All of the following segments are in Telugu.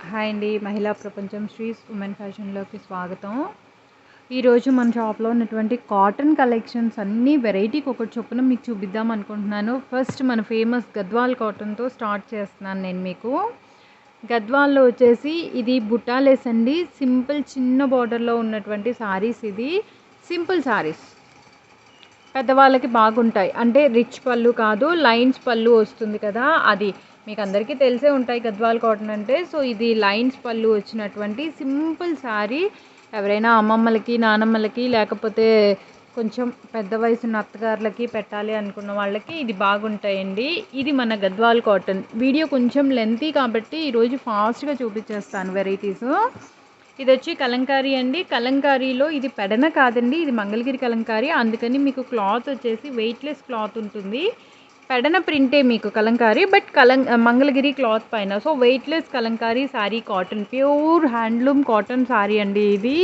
హాయ్ అండి. మహిళా ప్రపంచం శ్రీస్ ఉమెన్ ఫ్యాషన్‌లోకి స్వాగతం. ఈరోజు మన షాప్‌లో ఉన్నటువంటి కాటన్ కలెక్షన్స్ అన్నీ వెరైటీకి ఒకటి చొప్పున మీకు చూపిద్దాం అనుకుంటున్నాను. ఫస్ట్ మన ఫేమస్ గద్వాల్ కాటన్‌తో స్టార్ట్ చేస్తున్నాను నేను మీకు. గద్వాల్‌లో వచ్చేసి ఇది బుట్టాలెస్ అండి. సింపుల్ చిన్న బోర్డర్‌లో ఉన్నటువంటి సారీస్ ఇది. సింపుల్ సారీస్. పెద్దవాళ్ళకి బాగుంటాయి. అంటే రిచ్ పళ్ళు కాదు, లైన్స్ పళ్ళు వస్తుంది కదా! అది. మీకు అందరికీ తెలిసే ఉంటాయి గద్వాల్ కాటన్ అంటే. సో, ఇది లైన్స్ పళ్ళు వచ్చినటువంటి సింపుల్ శారీ. ఎవరైనా అమ్మమ్మలకి, నానమ్మలకి లేకపోతే కొంచెం పెద్ద వయసున్న అత్తగారులకి పెట్టాలి అనుకున్న వాళ్ళకి ఇది బాగుంటాయండి. ఇది మన గద్వాల్ కాటన్. వీడియో కొంచెం లెంతీ కాబట్టి ఈరోజు ఫాస్ట్‌గా చూపించేస్తాను వెరైటీసు. ఇదొచ్చి కలంకారీ అండి. కలంకారీలో ఇది పెడన కాదండి. ఇది మంగళగిరి కలంకారీ. అందుకని మీకు క్లాత్ వచ్చేసి వెయిట్‌లెస్ క్లాత్ ఉంటుంది. పెడన ప్రింటే మీకు కలంకారీ. బట్ మంగళగిరి క్లాత్ పైన. So, weightless Kalamkari sari cotton. Pure handloom cotton sari అండి ఇది.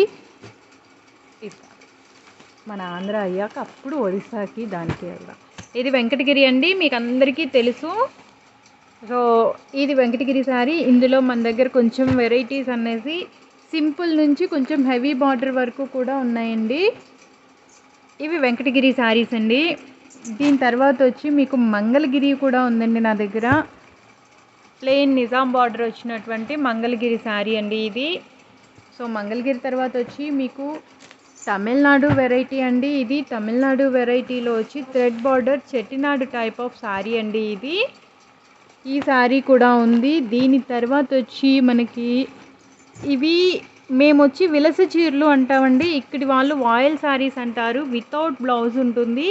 మన ఆంధ్ర అయ్యాక అప్పుడు ఒరిస్సాకి దానికి వెళ్దాం. ఇది వెంకటగిరి అండి. మీకు అందరికీ తెలుసు. సో, ఇది వెంకటగిరి శారీ. ఇందులో మన దగ్గర కొంచెం వెరైటీస్ అనేసి సింపుల్ నుంచి కొంచెం హెవీ బార్డర్ వరకు కూడా ఉన్నాయండి. ఇవి వెంకటగిరి శారీస్ అండి. దీని తర్వాత వచ్చి మీకు మంగళగిరి కూడా ఉందండి నా దగ్గర. ప్లెయిన్ నిజాం బార్డర్ వచ్చినటువంటి మంగళగిరి శారీ అండి ఇది. సో, మంగళగిరి తర్వాత వచ్చి మీకు తమిళనాడు వెరైటీ అండి ఇది. తమిళనాడు వెరైటీలో వచ్చి thread border Chettinad type of sari అండి ఇది. ఈ శారీ కూడా ఉంది. దీని తర్వాత వచ్చి మనకి ఇవి మేమొచ్చి విలస చీరలు అంటామండి. ఇక్కడి వాళ్ళు వాయల్ శారీస్ అంటారు. వితౌట్ బ్లౌజ్ ఉంటుంది.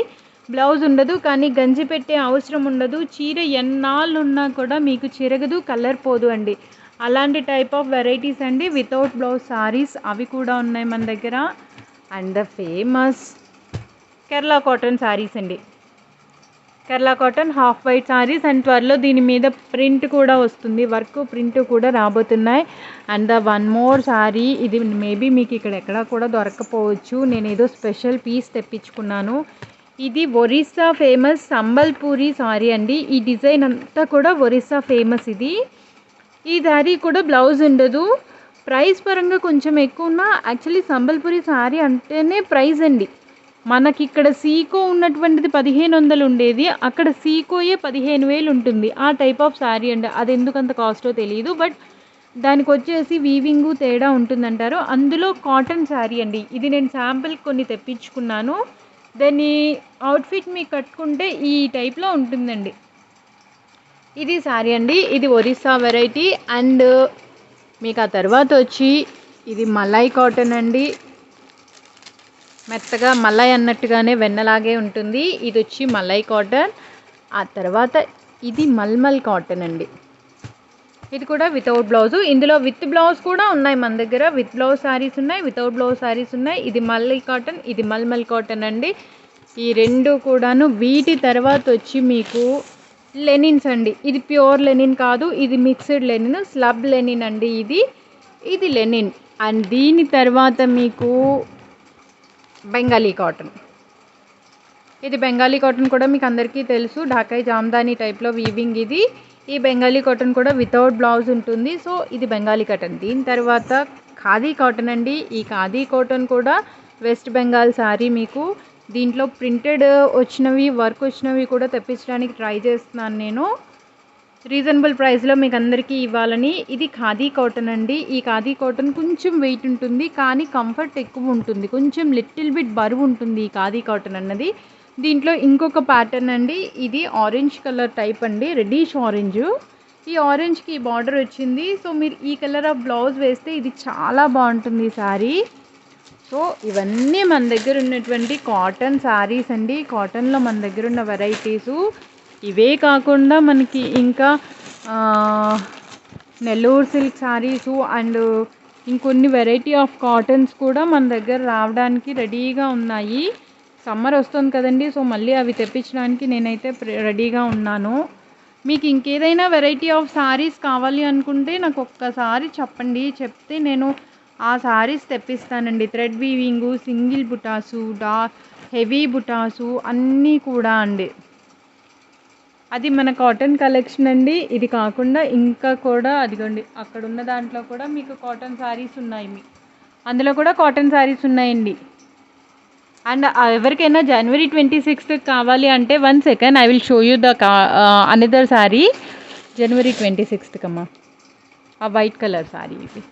బ్లౌజ్ ఉండదు, కానీ గంజి పెట్టే అవసరం ఉండదు. చీర ఎన్నాళ్ళు ఉన్నా కూడా మీకు చిరగదు, కలర్ పోదు అండి. అలాంటి టైప్ ఆఫ్ వెరైటీస్ అండి. వితౌట్ బ్లౌజ్ శారీస్ అవి కూడా ఉన్నాయి మన దగ్గర. And the famous Kerala cotton saris అండి. Kerala cotton half white saris. And త్వరలో దీని మీద ప్రింట్ కూడా వస్తుంది. వర్క్ ప్రింట్ కూడా రాబోతున్నాయి. And the one more sari. ఇది మేబీ మీకు ఇక్కడ ఎక్కడా కూడా దొరకపోవచ్చు. నేను ఏదో స్పెషల్ పీస్ తెప్పించుకున్నాను. ఇది ఒరిస్సా ఫేమస్ సంబల్పూరి శారీ అండి. ఈ డిజైన్ అంతా కూడా ఒరిస్సా ఫేమస్ ఇది. ఈ శారీ కూడా బ్లౌజ్ ఉండదు. ప్రైస్ పరంగా కొంచెం ఎక్కువ ఉన్నా యాక్చువల్లీ సంబల్పూరి శారీ అంటేనే ప్రైస్ అండి. మనకి ఇక్కడ సీకో ఉన్నటువంటిది 1500 ఉండేది. అక్కడ సీకోయే 15,000 ఉంటుంది. ఆ టైప్ ఆఫ్ శారీ అండి. అది ఎందుకంత కాస్టో తెలియదు. బట్ దానికి వచ్చేసి వీవింగు తేడా ఉంటుందంటారు. అందులో కాటన్ శారీ అండి. ఇది నేను శాంపిల్ కొన్ని తెప్పించుకున్నాను. దాన్ని అవుట్ఫిట్ మీకు కట్టుకుంటే ఈ టైప్లో ఉంటుందండి. ఇది శారీ అండి. ఇది ఒరిస్సా వెరైటీ. అండ్ మీకు ఆ తర్వాత వచ్చి ఇది మలై కాటన్ అండి. మెత్తగా మలై అన్నట్టుగానే వెన్నలాగే ఉంటుంది. ఇది వచ్చి మలై కాటన్. ఆ తర్వాత ఇది మల్మల్ కాటన్ అండి. ఇది కూడా వితౌట్ బ్లౌజు. ఇందులో విత్ బ్లౌజ్ కూడా ఉన్నాయి మన దగ్గర. విత్ బ్లౌజ్ శారీస్ ఉన్నాయి, వితౌట్ బ్లౌజ్ శారీస్ ఉన్నాయి. ఇది మల్లై కాటన్, ఇది మల్మల్ కాటన్ అండి. ఈ రెండు కూడాను. వీటి తర్వాత వచ్చి మీకు లెనిన్స్ అండి. ఇది ప్యూర్ లెనిన్ కాదు, ఇది మిక్స్డ్ లెనిన్, స్లబ్ లెనిన్ అండి ఇది. ఇది లెనిన్. అండ్ దీని తర్వాత మీకు బెంగాలీ కాటన్. ఇది బెంగాలీ కాటన్ కూడా మీకు అందరికీ తెలుసు. ఢాకాయి జామ్దాని టైప్లో వీవింగ్ ఇది. ఈ బెంగాలీ కాటన్ కూడా వితౌట్ బ్లౌజ్ ఉంటుంది. సో, ఇది బెంగాలీ కాటన్. దీని తర్వాత ఖాదీ కాటన్ అండి. ఈ ఖాదీ కాటన్ కూడా వెస్ట్ బెంగాల్ శారీ. మీకు దీంట్లో ప్రింటెడ్ వచ్చినవి, వర్క్ వచ్చినవి కూడా తెప్పించడానికి ట్రై చేస్తున్నాను నేను. రీజనబుల్ ప్రైస్లో మీకు అందరికీ ఇవ్వాలని. ఇది ఖాదీ కాటన్ అండి. ఈ ఖాదీ కాటన్ కొంచెం వెయిట్ ఉంటుంది, కానీ కంఫర్ట్ ఎక్కువ ఉంటుంది. కొంచెం లిటిల్ బిట్ బరువు ఉంటుంది ఈ ఖాదీ కాటన్ అన్నది. దీంట్లో ఇంకొక ప్యాటర్న్ అండి. ఇది ఆరెంజ్ కలర్ టైప్ అండి, రెడ్డిష్ ఆరెంజ్. ఈ ఆరెంజ్కి ఈ బార్డర్ వచ్చింది. సో, మీరు ఈ కలర్ ఆఫ్ బ్లౌజ్ వేస్తే ఇది చాలా బాగుంటుంది ఈ శారీ. సో, ఇవన్నీ మన దగ్గర ఉన్నటువంటి కాటన్ శారీస్ అండి. కాటన్లో మన దగ్గర ఉన్న వెరైటీసు ఇవే కాకుండా మనకి ఇంకా నెల్లూరు సిల్క్ శారీసు అండ్ ఇంకొన్ని వెరైటీ ఆఫ్ కాటన్స్ కూడా మన దగ్గర రావడానికి రెడీగా ఉన్నాయి. సమ్మర్ వస్తుంది కదండి. సో, మళ్ళీ అవి తెప్పించడానికి నేనైతే రెడీగా ఉన్నాను. మీకు ఇంకేదైనా వెరైటీ ఆఫ్ శారీస్ కావాలి అనుకుంటే నాకు ఒక్కసారి చెప్పండి. చెప్తే నేను ఆ శారీస్ తెప్పిస్తానండి. థ్రెడ్ వీవింగు, సింగిల్ బుటాసు, హెవీ బుటాసు అన్నీ కూడా అండి. అది మన కాటన్ కలెక్షన్ అండి. ఇది కాకుండా ఇంకా కూడా అదిగోండి అక్కడ ఉన్న దాంట్లో కూడా మీకు కాటన్ శారీస్ ఉన్నాయి. అందులో కూడా కాటన్ శారీస్ ఉన్నాయండి. అండ్ ఎవరికైనా జనవరి 26th కావాలి అంటే 1 second I will show you the another sari. January 26th కమ్మా ఆ వైట్ కలర్ శారీ ఇది.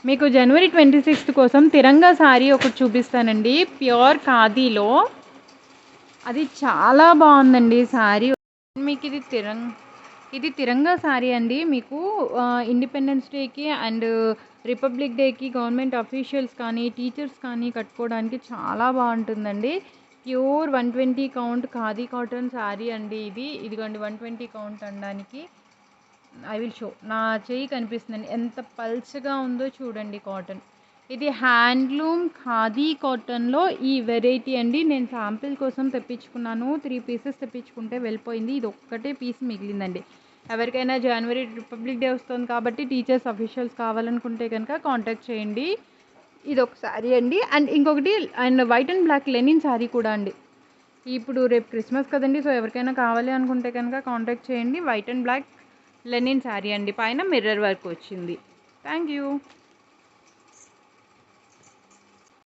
మీకు జనవరి 26th కోసం తిరంగా శారీ ఒకటి చూపిస్తానండి. ప్యూర్ ఖాదీలో అది చాలా బాగుందండి శారీ. మీకు ఇది తిరంగా శారీ అండి. మీకు ఇండిపెండెన్స్ డేకి అండ్ రిపబ్లిక్ డేకి గవర్నమెంట్ అఫీషియల్స్ కానీ టీచర్స్ కానీ కట్టుకోవడానికి చాలా బాగుంటుందండి. Pure 120 count khadi cotton sari అండి ఇది. ఇదిగోండి 120 కౌంట్ అనడానికి ఐ విల్ షో. నా చెయ్యి కనిపిస్తుందండి ఎంత పల్చగా ఉందో చూడండి కాటన్. ఇది హ్యాండ్లూమ్ ఖాదీ కాటన్లో ఈ వెరైటీ అండి. నేను శాంపిల్ కోసం తెప్పించుకున్నాను. 3 పీసెస్ తెప్పించుకుంటే వెళ్ళిపోయింది. ఇది ఒక్కటే పీస్ మిగిలిందండి. ఎవరికైనా జనవరి రిపబ్లిక్ డే వస్తుంది కాబట్టి టీచర్స్ అఫీషియల్స్ కావాలనుకుంటే కనుక కాంటాక్ట్ చేయండి. ఇది ఒక శారీ అండి. అండ్ ఇంకొకటి and white and black linen sari కూడా అండి. ఇప్పుడు రేపు క్రిస్మస్ కదండి, సో ఎవరికైనా కావాలి అనుకుంటే కనుక కాంటాక్ట్ చేయండి. White and black linen sari అండి. పైన మిర్రర్ వర్క్ వచ్చింది. Thank you.